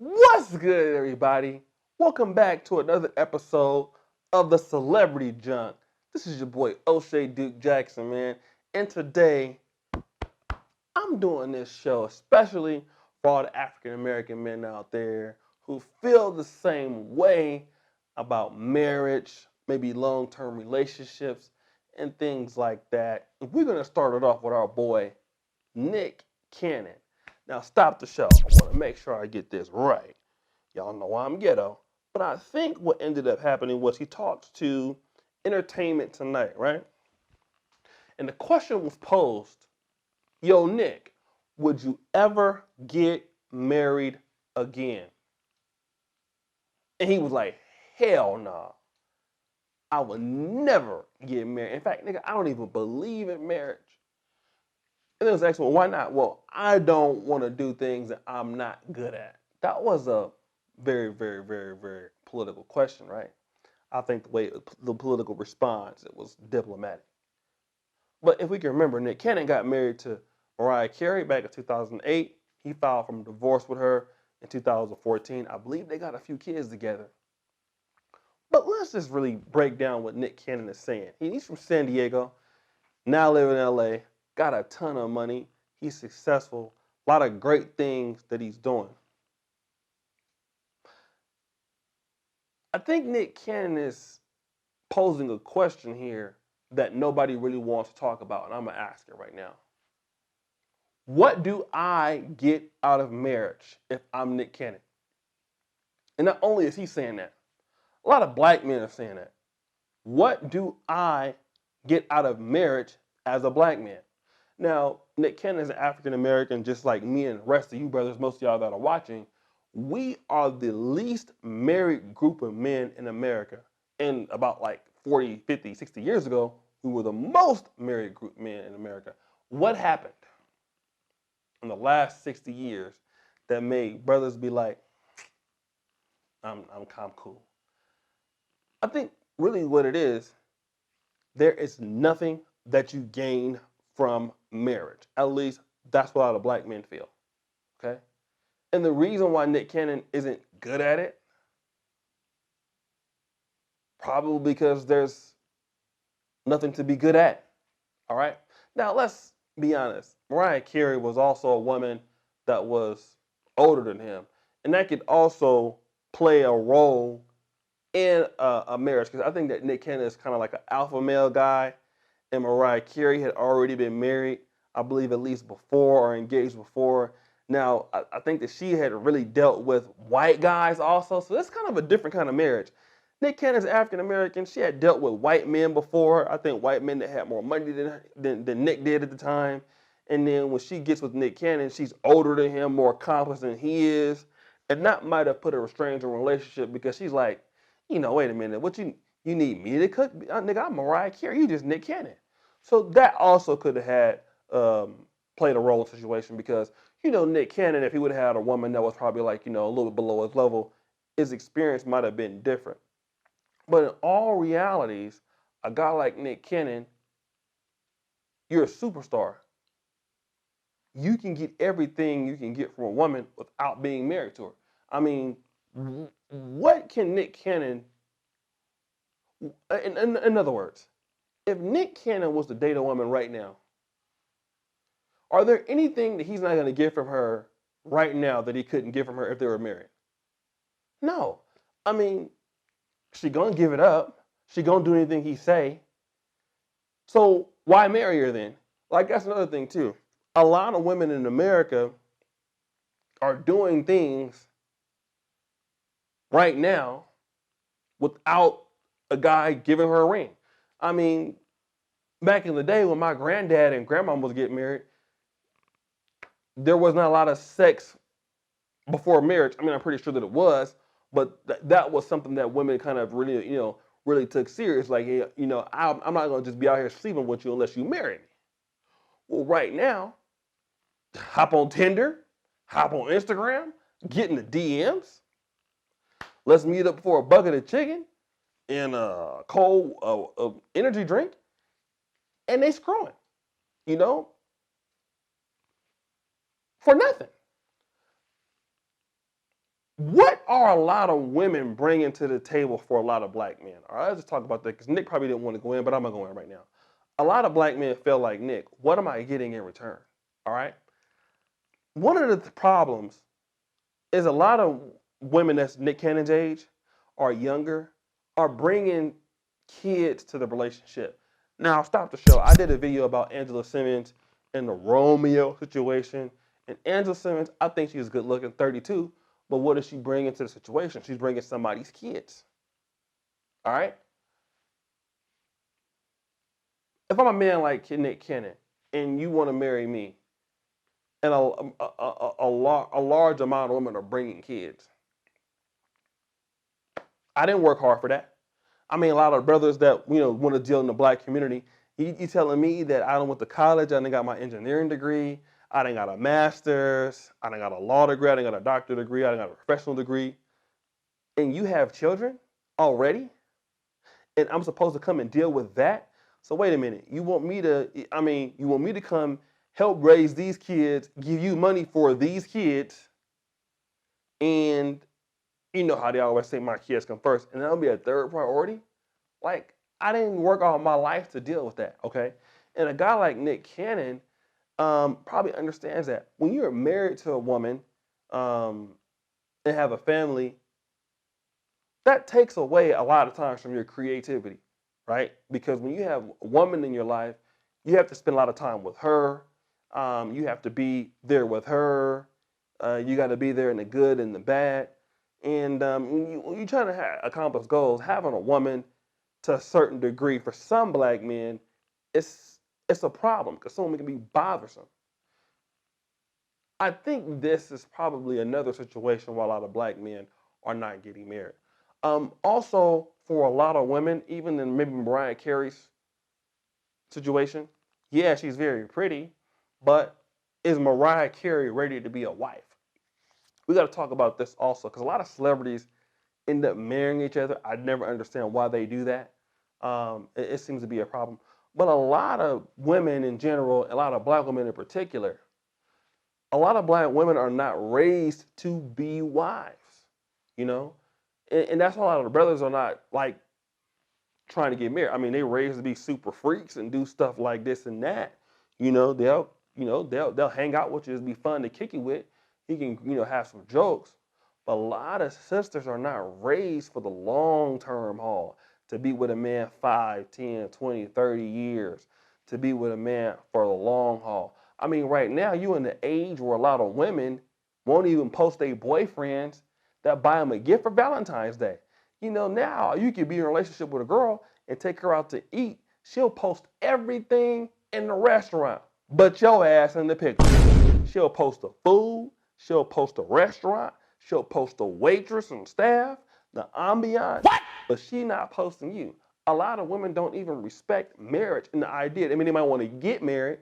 What's good, everybody? Welcome back to another episode of the Celebrity Junk. This is your boy O'Shea Duke Jackson, man. And today, I'm doing this show especially for all the African American men out there who feel the same way about marriage, maybe long term relationships, and things like that. And we're going to start it off with our boy, Nick Cannon. Now, stop the show. I want to make sure I get this right. Y'all know I'm ghetto. But I think what ended up happening was he talked to Entertainment Tonight, right? And the question was posed, yo, Nick, would you ever get married again? And he was like, hell no. Nah. I would never get married. In fact, nigga, I don't even believe in marriage. And then was asked, well, why not? Well, I don't want to do things that I'm not good at. That was a very, very, very, very political question, right? I think the way the political response, it was diplomatic. But if we can remember, Nick Cannon got married to Mariah Carey back in 2008. He filed for divorce with her in 2014. I believe they got a few kids together. But let's just really break down what Nick Cannon is saying. He's from San Diego, now living in LA, got a ton of money. He's successful, a lot of great things that he's doing. I think Nick Cannon is posing a question here that nobody really wants to talk about, and I'm going to ask it right now. What do I get out of marriage if I'm Nick Cannon? And not only is he saying that, a lot of black men are saying that. What do I get out of marriage as a black man? Now, Nick Cannon is an African American, just like me and the rest of you brothers, most of y'all that are watching. We are the least married group of men in America. And about like 40, 50, 60 years ago, we were the most married group of men in America. What happened in the last 60 years that made brothers be like, I'm cool? I think really what it is, there is nothing that you gain from marriage. At least that's what a lot of black men feel. Okay? And the reason why Nick Cannon isn't good at it, probably because there's nothing to be good at. All right? Now, let's be honest. Mariah Carey was also a woman that was older than him. And that could also play a role in a marriage. Because I think that Nick Cannon is kind of like an alpha male guy. And Mariah Carey had already been married, I believe, at least before or engaged before. Now, I think that she had really dealt with white guys also. So that's kind of a different kind of marriage. Nick Cannon's African American. She had dealt with white men before. I think white men that had more money than Nick did at the time. And then when she gets with Nick Cannon, she's older than him, more accomplished than he is. And that might have put a restraint on relationship because she's like, wait a minute, what you need me to cook? Nigga, I'm Mariah Carey. You just Nick Cannon. So that also could have had played a role in the situation because, Nick Cannon, if he would have had a woman that was probably like, a little bit below his level, his experience might have been different. But in all realities, a guy like Nick Cannon, you're a superstar. You can get everything you can get from a woman without being married to her. I mean, what can Nick Cannon, in other words, if Nick Cannon was to date a woman right now, are there anything that he's not going to get from her right now that he couldn't get from her if they were married? No. I mean, she going to give it up. She going to do anything he say. So why marry her then? Like, that's another thing too. A lot of women in America are doing things right now without a guy giving her a ring. I mean, back in the day when my granddad and grandma was getting married, there was not a lot of sex before marriage. I mean, I'm pretty sure that it was, but that was something that women kind of really, really took serious. Like, hey, I'm not going to just be out here sleeping with you unless you marry me. Well, right now, hop on Tinder, hop on Instagram, get in the DMs. Let's meet up for a bucket of chicken and a cold energy drink, and they screwing, for nothing. What are a lot of women bringing to the table for a lot of black men? All right, let's just talk about that because Nick probably didn't want to go in, but I'm going to go in right now. A lot of black men feel like, Nick, what am I getting in return? All right. One of the problems is a lot of women that's Nick Cannon's age or younger are bringing kids to the relationship. Now, stop the show. I did a video about Angela Simmons and the Romeo situation. And Angela Simmons, I think she's good looking, 32. But what does she bring into the situation? She's bringing somebody's kids. All right? If I'm a man like Nick Cannon and you want to marry me, and a large amount of women are bringing kids, I didn't work hard for that. I mean, a lot of brothers that want to deal in the black community. You telling me that I done went to college, I done got my engineering degree, I done got a master's, I done got a law degree, I done got a doctorate degree, I done got a professional degree, and you have children already, and I'm supposed to come and deal with that? So wait a minute, you want me to come help raise these kids, give you money for these kids, and you know how they always say my kids come first, and that'll be a third priority? Like, I didn't work all my life to deal with that, okay? And a guy like Nick Cannon probably understands that. When you're married to a woman and have a family, that takes away a lot of times from your creativity, right? Because when you have a woman in your life, you have to spend a lot of time with her. You have to be there with her. You got to be there in the good and the bad. And when you're trying to accomplish goals, having a woman to a certain degree for some black men, it's a problem because some women can be bothersome. I think this is probably another situation why a lot of black men are not getting married. Also, for a lot of women, even in maybe Mariah Carey's situation, yeah, she's very pretty, but is Mariah Carey ready to be a wife? We got to talk about this also because a lot of celebrities end up marrying each other. I never understand why they do that. It seems to be a problem. But a lot of women in general, a lot of black women in particular, a lot of black women are not raised to be wives, you know? And that's why a lot of the brothers are not like trying to get married. I mean, they raised to be super freaks and do stuff like this and that. They'll hang out with you, it'll be fun to kick you with. He can, have some jokes. But a lot of sisters are not raised for the long-term haul, to be with a man 5, 10, 20, 30 years, to be with a man for the long haul. I mean, right now, you're in the age where a lot of women won't even post their boyfriends that buy them a gift for Valentine's Day. Now you could be in a relationship with a girl and take her out to eat. She'll post everything in the restaurant, but your ass in the picture. She'll post the food. She'll post the restaurant. She'll post the waitress and staff, the ambiance. What? But she not posting you. A lot of women don't even respect marriage and the idea. I mean, they might want to get married,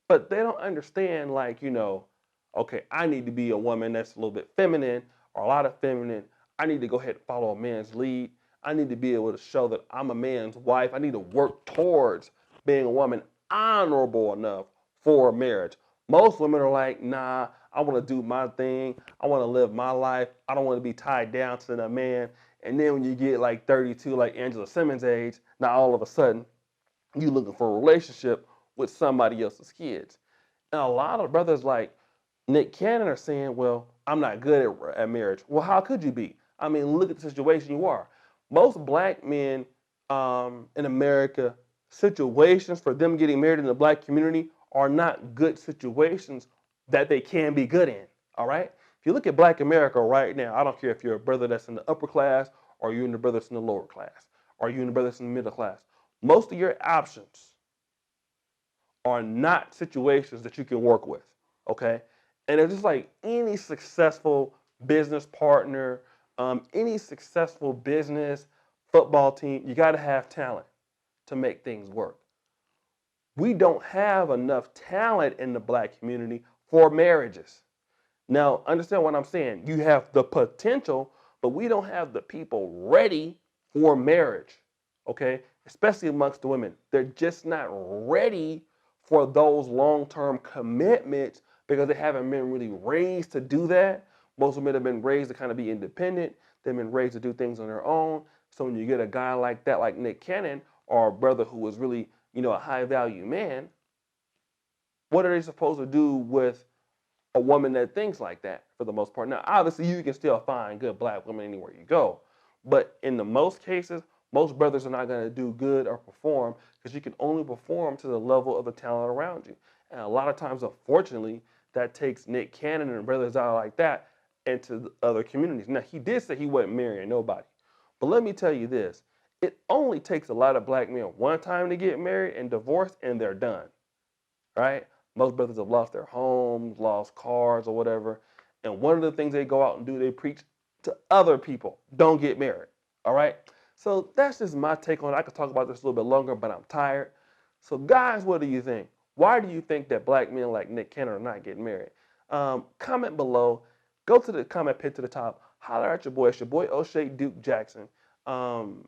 but they don't understand, okay, I need to be a woman that's a little bit feminine or a lot of feminine. I need to go ahead and follow a man's lead. I need to be able to show that I'm a man's wife. I need to work towards being a woman honorable enough for marriage. Most women are like, nah, I want to do my thing. I want to live my life. I don't want to be tied down to the man. And then when you get like 32, like Angela Simmons' age, now all of a sudden, you looking for a relationship with somebody else's kids. And a lot of brothers like Nick Cannon are saying, well, I'm not good at marriage. Well, how could you be? I mean, look at the situation you are. Most black men in America, situations for them getting married in the black community are not good situations that they can be good in, all right? If you look at black America right now, I don't care if you're a brother that's in the upper class or you're in the brother that's in the lower class or you're in the brother that's in the middle class. Most of your options are not situations that you can work with, okay? And it's just like any successful business partner, any successful business, football team, you gotta have talent to make things work. We don't have enough talent in the black community for marriages. Now, understand what I'm saying. You have the potential, but we don't have the people ready for marriage, okay? Especially amongst the women. They're just not ready for those long-term commitments because they haven't been really raised to do that. Most women have been raised to kind of be independent. They've been raised to do things on their own. So when you get a guy like that, like Nick Cannon, or a brother who was really, a high value man, what are they supposed to do with a woman that thinks like that for the most part? Now, obviously, you can still find good black women anywhere you go, but in the most cases, most brothers are not going to do good or perform because you can only perform to the level of the talent around you. And a lot of times, unfortunately, that takes Nick Cannon and brothers out like that into the other communities. Now, he did say he wasn't marrying nobody, but let me tell you this: it only takes a lot of black men one time to get married and divorced, and they're done, right? Most brothers have lost their homes, lost cars, or whatever. And one of the things they go out and do, they preach to other people, don't get married. All right? So that's just my take on it. I could talk about this a little bit longer, but I'm tired. So, guys, what do you think? Why do you think that black men like Nick Cannon are not getting married? Comment below. Go to the comment pin to the top. Holler at your boy. It's your boy O'Shea Duke Jackson. All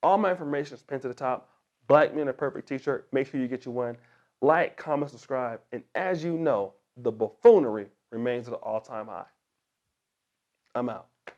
my information is pinned to the top. Black Men Are Perfect t-shirt. Make sure you get you one. Like, comment, subscribe. And as you know, the buffoonery remains at an all-time high. I'm out.